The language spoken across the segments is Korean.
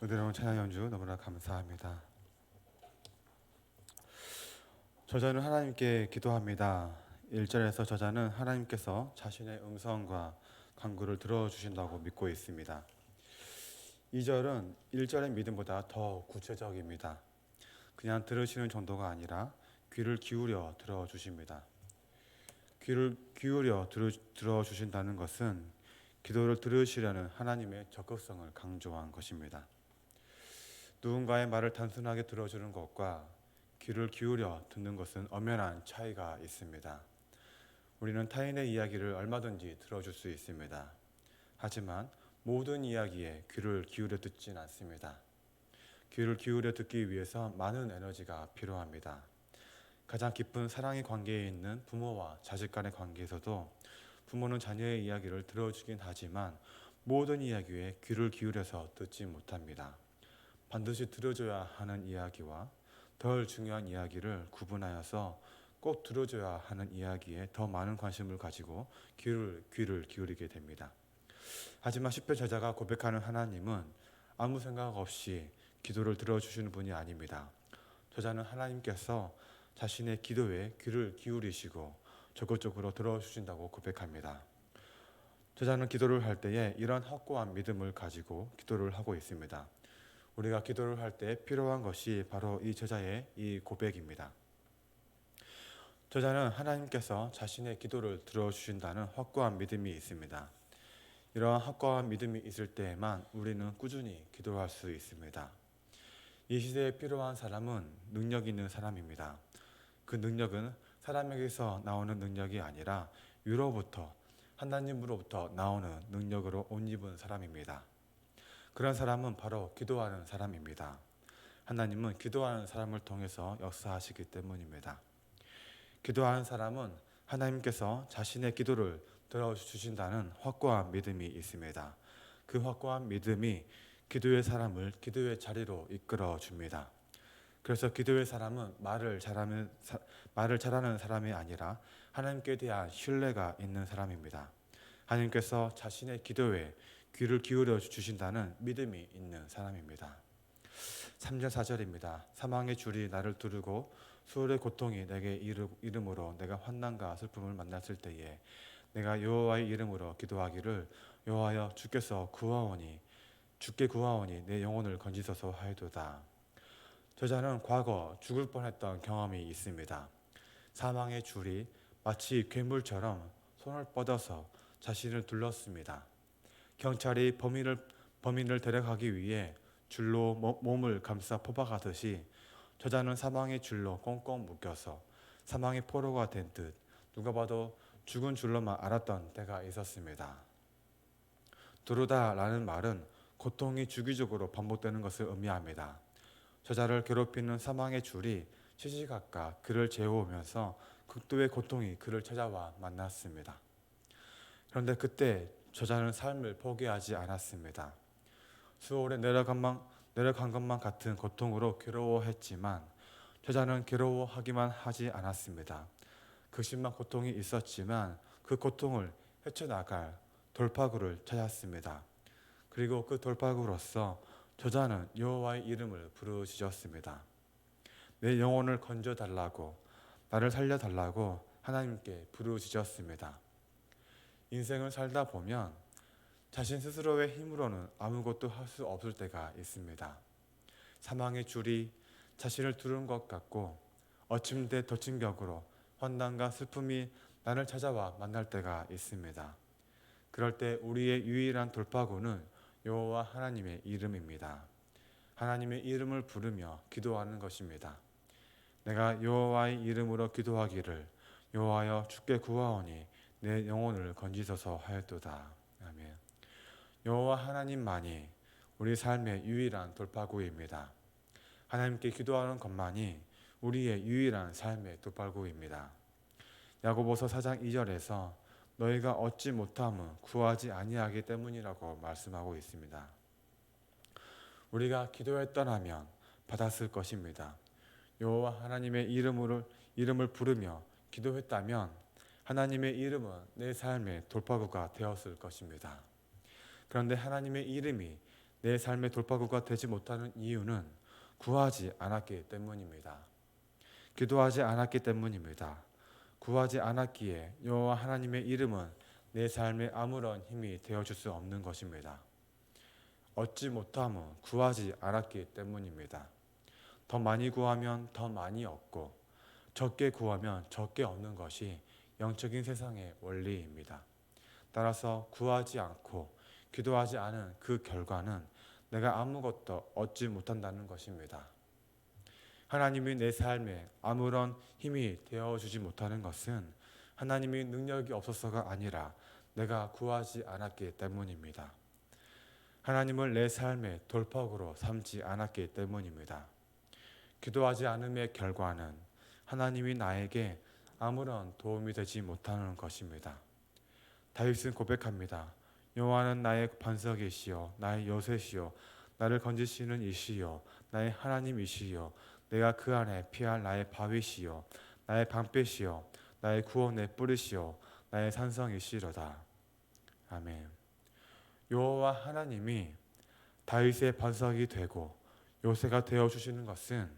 은혜로운 찬양 연주 너무나 감사합니다. 저자는 하나님께 기도합니다. 1절에서 저자는 하나님께서 자신의 음성과 간구를 들어주신다고 믿고 있습니다. 2절은 1절의 믿음보다 더 구체적입니다. 그냥 들으시는 정도가 아니라 귀를 기울여 들어주십니다. 귀를 기울여 들어주신다는 것은 기도를 들으시려는 하나님의 적극성을 강조한 것입니다. 누군가의 말을 단순하게 들어주는 것과 귀를 기울여 듣는 것은 엄연한 차이가 있습니다. 우리는 타인의 이야기를 얼마든지 들어줄 수 있습니다. 하지만 모든 이야기에 귀를 기울여 듣진 않습니다. 귀를 기울여 듣기 위해서 많은 에너지가 필요합니다. 가장 깊은 사랑의 관계에 있는 부모와 자식 간의 관계에서도 부모는 자녀의 이야기를 들어주긴 하지만 모든 이야기에 귀를 기울여서 듣지 못합니다. 반드시 들어줘야 하는 이야기와 덜 중요한 이야기를 구분하여서 꼭 들어줘야 하는 이야기에 더 많은 관심을 가지고 귀를 기울이게 됩니다. 하지만 시편 저자가 고백하는 하나님은 아무 생각 없이 기도를 들어주시는 분이 아닙니다. 저자는 하나님께서 자신의 기도에 귀를 기울이시고 적극적으로 들어주신다고 고백합니다. 저자는 기도를 할 때에 이런 확고한 믿음을 가지고 기도를 하고 있습니다. 우리가 기도를 할 때 필요한 것이 바로 이 저자의 이 고백입니다. 저자는 하나님께서 자신의 기도를 들어주신다는 확고한 믿음이 있습니다. 이러한 확고한 믿음이 있을 때에만 우리는 꾸준히 기도할 수 있습니다. 이 시대에 필요한 사람은 능력 있는 사람입니다. 그 능력은 사람에게서 나오는 능력이 아니라 위로부터 하나님으로부터 나오는 능력으로 옷 입은 사람입니다. 그런 사람은 바로 기도하는 사람입니다. 하나님은 기도하는 사람을 통해서 역사하시기 때문입니다. 기도하는 사람은 하나님께서 자신의 기도를 들어주신다는 확고한 믿음이 있습니다. 그 확고한 믿음이 기도의 사람을 기도의 자리로 이끌어 줍니다. 그래서 기도의 사람은 말을 잘하는 사람이 아니라 하나님께 대한 신뢰가 있는 사람입니다. 하나님께서 자신의 기도에 귀를 기울여 주신다는 믿음이 있는 사람입니다. 3절 4절입니다. 사망의 줄이 나를 두르고 수월의 고통이 내게 이름으로 내가 환난과 슬픔을 만났을 때에 내가 여호와의 이름으로 기도하기를 여호와여 주께 구하오니 내 영혼을 건지소서 하여도다. 저자는 과거 죽을 뻔했던 경험이 있습니다. 사망의 줄이 마치 괴물처럼 손을 뻗어서 자신을 둘렀습니다. 경찰이 범인을 데려가기 위해 줄로 몸을 감싸 포박하듯이 저자는 사망의 줄로 꽁꽁 묶여서 사망의 포로가 된 듯 누가 봐도 죽은 줄로만 알았던 때가 있었습니다. 두르다라는 말은 고통이 주기적으로 반복되는 것을 의미합니다. 저자를 괴롭히는 사망의 줄이 시시각각 그를 재워오면서 극도의 고통이 그를 찾아와 만났습니다. 그런데 그때 저자는 삶을 포기하지 않았습니다. 수월에 내려간 것만 같은 고통으로 괴로워했지만 저자는 괴로워하기만 하지 않았습니다. 극심한 고통이 있었지만 그 고통을 헤쳐나갈 돌파구를 찾았습니다. 그리고 그 돌파구로서 저자는 여호와의 이름을 부르짖었습니다. 내 영혼을 건져달라고, 나를 살려달라고 하나님께 부르짖었습니다. 인생을 살다 보면 자신 스스로의 힘으로는 아무것도 할 수 없을 때가 있습니다. 사망의 줄이 자신을 두른 것 같고 어침대 덮친 격으로 환난과 슬픔이 나를 찾아와 만날 때가 있습니다. 그럴 때 우리의 유일한 돌파구는 여호와 하나님의 이름입니다. 하나님의 이름을 부르며 기도하는 것입니다. 내가 여호와의 이름으로 기도하기를 여호와여 주께 구하오니 내 영혼을 건지소서 하였도다. 아멘. 여호와 하나님만이 우리 삶의 유일한 돌파구입니다. 하나님께 기도하는 것만이 우리의 유일한 삶의 돌파구입니다. 야고보서 4장 2절에서 너희가 얻지 못함은 구하지 아니하기 때문이라고 말씀하고 있습니다. 우리가 기도했더라면 받았을 것입니다. 여호와 하나님의 이름을 부르며 기도했다면 하나님의 이름은 내 삶의 돌파구가 되었을 것입니다. 그런데 하나님의 이름이 내 삶의 돌파구가 되지 못하는 이유는 구하지 않았기 때문입니다. 기도하지 않았기 때문입니다. 구하지 않았기에 여호와 하나님의 이름은 내 삶에 아무런 힘이 되어줄 수 없는 것입니다. 얻지 못함은 구하지 않았기 때문입니다. 더 많이 구하면 더 많이 얻고 적게 구하면 적게 얻는 것이 영적인 세상의 원리입니다. 따라서 구하지 않고 기도하지 않은 그 결과는 내가 아무것도 얻지 못한다는 것입니다. 하나님이 내 삶에 아무런 힘이 되어주지 못하는 것은 하나님이 능력이 없어서가 아니라 내가 구하지 않았기 때문입니다. 하나님을 내 삶의 돌파구로 삼지 않았기 때문입니다. 기도하지 않음의 결과는 하나님이 나에게 아무런 도움이 되지 못하는 것입니다. 다윗은 고백합니다. 여호와는 나의 반석이시요 나의 요새시요 나를 건지시는 이시요 나의 하나님이시요 내가 그 안에 피할 나의 바위시요 나의 방패시요 나의 구원의 뿌리시요 나의 산성이시로다. 아멘. 여호와 하나님이 다윗의 반석이 되고 요새가 되어 주시는 것은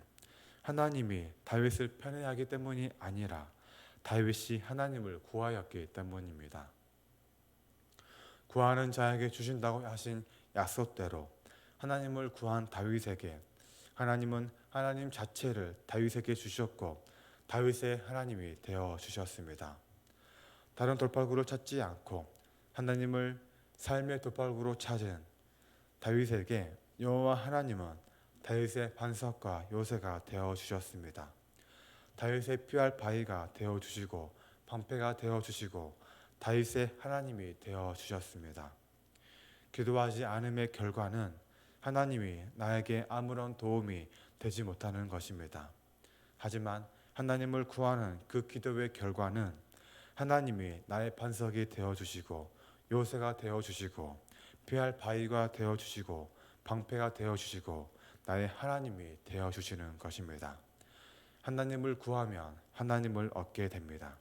하나님이 다윗을 편애하기 때문이 아니라 다윗이 하나님을 구하였기 때문입니다. 구하는 자에게 주신다고 하신 약속대로 하나님을 구한 다윗에게 하나님은 하나님 자체를 다윗에게 주셨고 다윗의 하나님이 되어 주셨습니다. 다른 돌파구를 찾지 않고 하나님을 삶의 돌파구로 찾은 다윗에게 여호와 하나님은 다윗의 반석과 요새가 되어 주셨습니다. 다윗의 피할 바위가 되어 주시고 방패가 되어 주시고 다윗의 하나님이 되어 주셨습니다. 기도하지 않음의 결과는 하나님이 나에게 아무런 도움이 되지 못하는 것입니다. 하지만 하나님을 구하는 그 기도의 결과는 하나님이 나의 반석이 되어 주시고 요새가 되어 주시고 피할 바위가 되어 주시고 방패가 되어 주시고 나의 하나님이 되어 주시는 것입니다. 하나님을 구하면 하나님을 얻게 됩니다.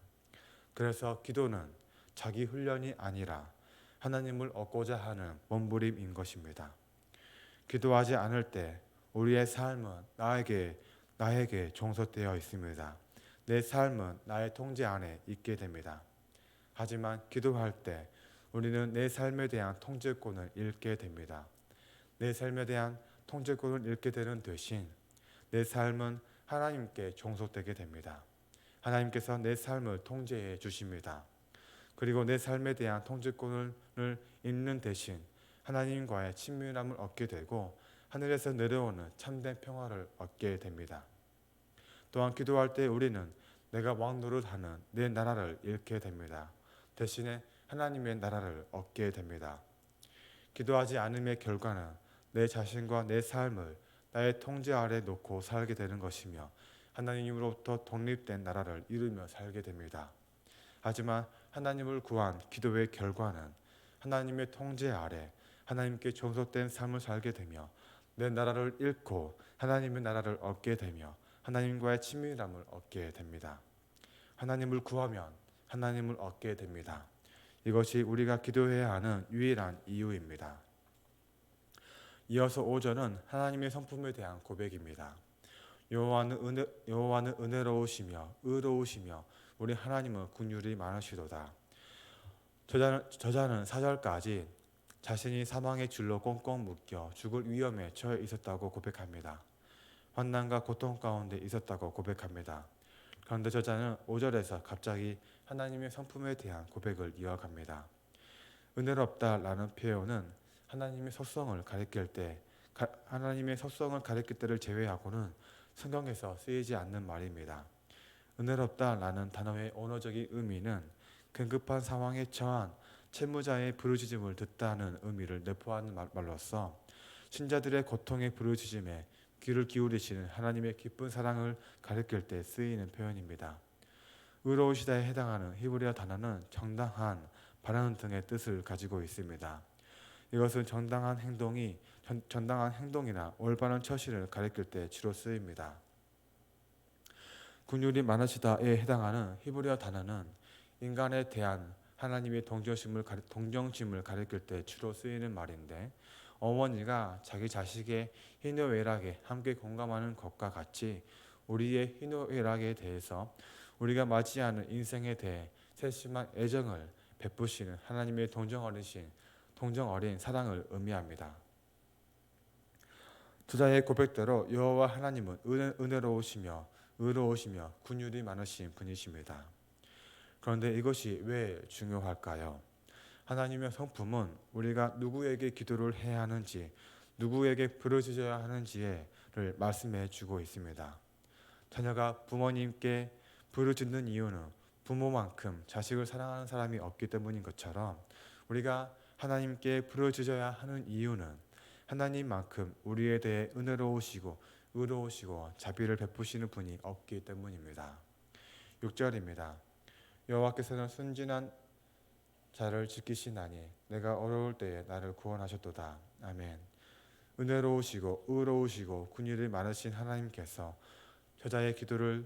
그래서 기도는 자기 훈련이 아니라 하나님을 얻고자 하는 몸부림인 것입니다. 기도하지 않을 때 우리의 삶은 나에게 종속되어 있습니다. 내 삶은 나의 통제 안에 있게 됩니다. 하지만 기도할 때 우리는 내 삶에 대한 통제권을 잃게 됩니다. 내 삶에 대한 통제권을 잃게 되는 대신 내 삶은 하나님께 종속되게 됩니다. 하나님께서 내 삶을 통제해 주십니다. 그리고 내 삶에 대한 통제권을 잃는 대신 하나님과의 친밀함을 얻게 되고 하늘에서 내려오는 참된 평화를 얻게 됩니다. 또한 기도할 때 우리는 내가 왕 노릇하는 내 나라를 잃게 됩니다. 대신에 하나님의 나라를 얻게 됩니다. 기도하지 않음의 결과는 내 자신과 내 삶을 나의 통제 아래 놓고 살게 되는 것이며 하나님으로부터 독립된 나라를 이루며 살게 됩니다. 하지만 하나님을 구한 기도의 결과는 하나님의 통제 아래 하나님께 종속된 삶을 살게 되며 내 나라를 잃고 하나님의 나라를 얻게 되며 하나님과의 친밀함을 얻게 됩니다. 하나님을 구하면 하나님을 얻게 됩니다. 이것이 우리가 기도해야 하는 유일한 이유입니다. 이어서 5절은 하나님의 성품에 대한 고백입니다. 여호와는 은혜로우시며 의로우시며 우리 하나님은 긍휼이 많으시도다. 저자는 4절까지 자신이 사망의 줄로 꽁꽁 묶여 죽을 위험에 처해 있었다고 고백합니다. 환난과 고통 가운데 있었다고 고백합니다. 그런데 저자는 5절에서 갑자기 하나님의 성품에 대한 고백을 이어갑니다. 은혜롭다라는 표현은 하나님의 속성을 가리킬 때를 제외하고는 성경에서 쓰이지 않는 말입니다. 은혜롭다라는 단어의 언어적인 의미는 긴급한 상황에 처한 채무자의 부르짖음을 듣다는 의미를 내포하는 말로서 신자들의 고통의 부르짖음에 귀를 기울이시는 하나님의 기쁜 사랑을 가리킬 때 쓰이는 표현입니다. 의로우시다에 해당하는 히브리어 단어는 정당한, 바라는 등의 뜻을 가지고 있습니다. 이것은 정당한 행동이나 올바른 처신을 가리킬 때 주로 쓰입니다. 긍휼이 많으시다에 해당하는 히브리어 단어는 인간에 대한 하나님의 동정심을 가리킬 때 주로 쓰이는 말인데 어머니가 자기 자식의 희노애락에 함께 공감하는 것과 같이 우리의 희노애락에 대해서 우리가 맞이하는 인생에 대해 세심한 애정을 베푸시는 하나님의 동정 어린 사랑을 의미합니다. 저자의 고백대로 여호와 하나님은 은혜로우시며 의로우시며 긍휼이 많으신 분이십니다. 그런데 이것이 왜 중요할까요? 하나님의 성품은 우리가 누구에게 기도를 해야 하는지, 누구에게 부르짖어야 하는지를 말씀해 주고 있습니다. 자녀가 부모님께 부르짖는 이유는 부모만큼 자식을 사랑하는 사람이 없기 때문인 것처럼 우리가 하나님께 부르짖어야 하는 이유는 하나님만큼 우리에 대해 은혜로우시고 의로우시고 자비를 베푸시는 분이 없기 때문입니다. 6절입니다. 여호와께서는 순진한 자를 지키시나니 내가 어려울 때에 나를 구원하셨도다. 아멘. 은혜로우시고 의로우시고 긍휼이 많으신 하나님께서 저자의 기도를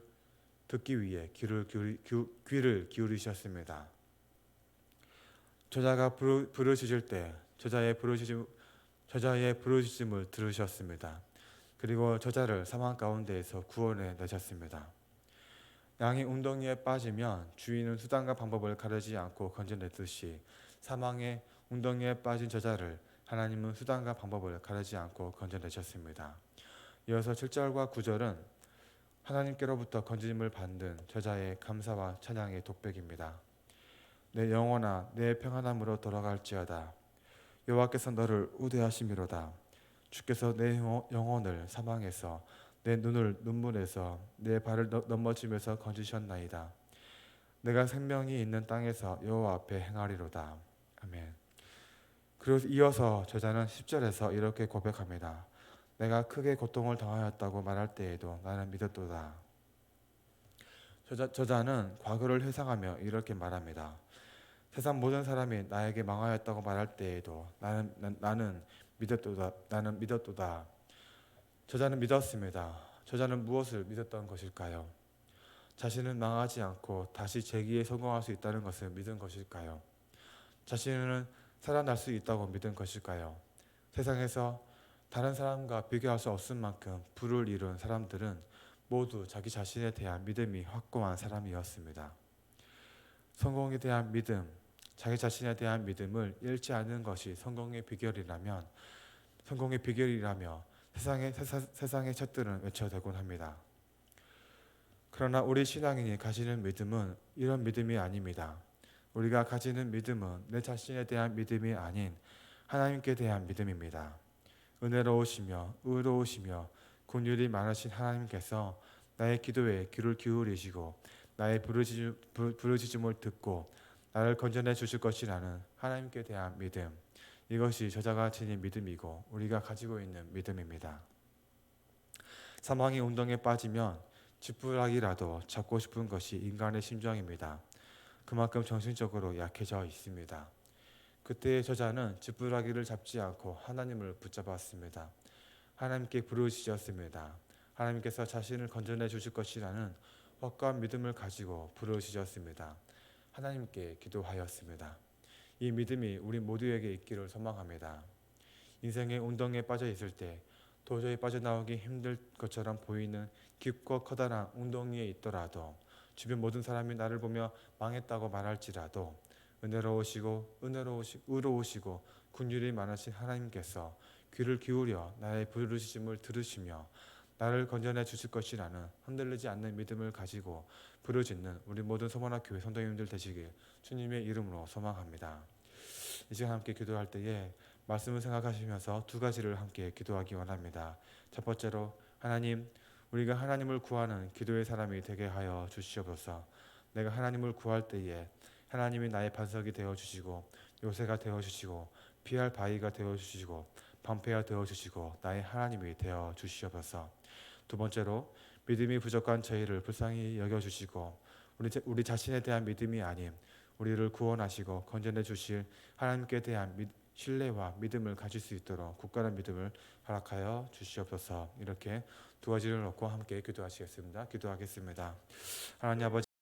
듣기 위해 귀를 기울이셨습니다. 저자가 부르짖을 때 저자의 부르짖음을 들으셨습니다. 그리고 저자를 사망 가운데에서 구원해 내셨습니다. 양이 웅덩이에 빠지면 주인은 수단과 방법을 가르지 않고 건져내듯이 사망의 웅덩이에 빠진 저자를 하나님은 수단과 방법을 가르지 않고 건져내셨습니다. 이어서 7절과 9절은 하나님께로부터 건짐을 받는 저자의 감사와 찬양의 독백입니다. 내 영혼아 내 평안함으로 돌아갈지어다. 여호와께서 너를 우대하심이로다. 주께서 내 영혼을 사망에서 내 눈을 눈물에서 내 발을 넘어짐에서 건지셨나이다. 내가 생명이 있는 땅에서 여호와 앞에 행하리로다. 아멘. 그리고 이어서 저자는 10절에서 이렇게 고백합니다. 내가 크게 고통을 당하였다고 말할 때에도 나는 믿었도다. 저자는 과거를 회상하며 이렇게 말합니다. 세상 모든 사람이 나에게 망하였다고 말할 때에도 나는 믿었도다. 저자는 믿었습니다. 저자는 무엇을 믿었던 것일까요? 자신은 망하지 않고 다시 재기에 성공할 수 있다는 것을 믿은 것일까요? 자신은 살아날 수 있다고 믿은 것일까요? 세상에서 다른 사람과 비교할 수 없을 만큼 부를 이룬 사람들은 모두 자기 자신에 대한 믿음이 확고한 사람이었습니다. 성공에 대한 믿음, 자기 자신에 대한 믿음을 잃지 않는 것이 성공의 비결이라며 세상의 젖들은 외쳐대곤 합니다. 그러나 우리 신앙인이 가지는 믿음은 이런 믿음이 아닙니다. 우리가 가지는 믿음은 내 자신에 대한 믿음이 아닌 하나님께 대한 믿음입니다. 은혜로우시며 의로우시며 긍휼이 많으신 하나님께서 나의 기도에 귀를 기울이시고 나의 부르짖음을 듣고 나를 건져내 주실 것이라는 하나님께 대한 믿음, 이것이 저자가 지닌 믿음이고 우리가 가지고 있는 믿음입니다. 사망의 운동에 빠지면 지푸라기라도 잡고 싶은 것이 인간의 심정입니다. 그만큼 정신적으로 약해져 있습니다. 그때 저자는 지푸라기를 잡지 않고 하나님을 붙잡았습니다. 하나님께 부르짖었습니다. 하나님께서 자신을 건져내 주실 것이라는 확고한 믿음을 가지고 부르짖었습니다. 하나님께 기도하였습니다. 이 믿음이 우리 모두에게 있기를 소망합니다. 인생의 운동에 빠져 있을 때 도저히 빠져나오기 힘들 것처럼 보이는 깊고 커다란 웅덩이에 있더라도 주변 모든 사람이 나를 보며 망했다고 말할지라도 의로우시고 긍휼이 많으신 하나님께서 귀를 기울여 나의 부르짖음을 들으시며 나를 건져내 주실 것이라는 흔들리지 않는 믿음을 가지고 부르짖는 우리 모든 소만학교회 성도님들 되시길 주님의 이름으로 소망합니다. 이 시간 함께 기도할 때에 말씀을 생각하시면서 두 가지를 함께 기도하기 원합니다. 첫 번째로 하나님, 우리가 하나님을 구하는 기도의 사람이 되게 하여 주시옵소서. 내가 하나님을 구할 때에 하나님이 나의 반석이 되어주시고 요새가 되어주시고 피할 바위가 되어주시고 방패가 되어주시고 나의 하나님이 되어주시옵소서. 두 번째로 믿음이 부족한 저희를 불쌍히 여겨주시고 우리 자신에 대한 믿음이 아닌 우리를 구원하시고 건져내 주실 하나님께 대한 신뢰와 믿음을 가질 수 있도록 굳건한 믿음을 허락하여 주시옵소서. 이렇게 두 가지를 놓고 함께 기도하시겠습니다. 기도하겠습니다. 하나님 아버지,